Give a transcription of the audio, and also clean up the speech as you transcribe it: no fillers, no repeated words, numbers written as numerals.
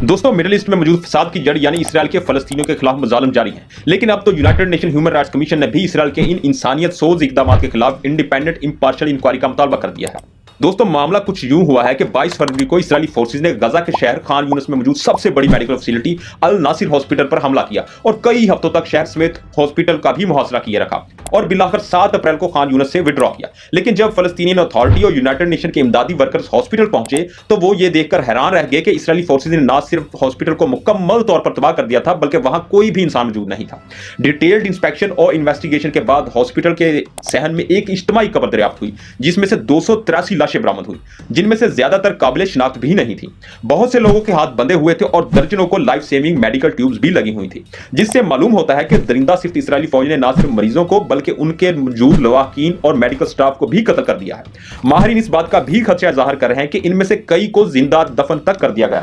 दोस्तों, middle east में मौजूद फसाद की जड़ यानी इसराइल के फलस्तीनियों के खिलाफ मजालिम जारी है। लेकिन अब तो United nation human rights commission ने भी इसराइल के इन इंसानियत सोज इकदाम के खिलाफ इंडिपेंडेंट इम्पार्शियल इंक्वायरी का मुतालबा कर दिया है। दोस्तों, मामला कुछ यूं हुआ है कि 22 फरवरी को इस्राएली फोर्सेज ने गजा के शहर खान यूनिस में मौजूद सबसे बड़ी मेडिकल फैसिलिटी अल नासिर हॉस्पिटल पर हमला किया और कई हफ्तों तक शहर समेत हॉस्पिटल का भी मुहासरा किए रखा और बिलाखिर 7 अप्रैल को खान यूनिस से विड्रॉ किया। लेकिन जब फलस्तीनियन अथॉरिटी और यूनाइटेड नेशन के इमदादी वर्कर्स हॉस्पिटल पहुंचे तो वो ये देखकर हैरान रह गए कि इस्राएली फोर्सेज ने न सिर्फ हॉस्पिटल को मुकम्मल तौर पर तबाह कर दिया था, बल्कि वहां कोई भी इंसान मौजूद नहीं था। डिटेल्ड इंस्पेक्शन और इन्वेस्टिगेशन के बाद हॉस्पिटल के सहन में एक इज्तिमाई कब्र दरियाफ्त हुई, जिसमें से 283 लाशें बरामद हुई, जिनमें से ज्यादातर काबिल शिनाख्त भी नहीं थी। बहुत से लोगों के हाथ बंधे हुए थे और दर्जनों को लाइफ सेविंग मेडिकल ट्यूब्स भी लगी हुई थी, जिससे मालूम होता है कि दरिंदा सिर्फ इस्राएली फौज ने न सिर्फ मरीजों को बल्कि उनके मौजूद लवाकीन और मेडिकल स्टाफ को भी कत्ल कर दिया है। माहिरीन इस बात का भी खदशा जाहिर कर रहे हैं कि इनमें से कई को जिंदा दफन तक कर दिया गया।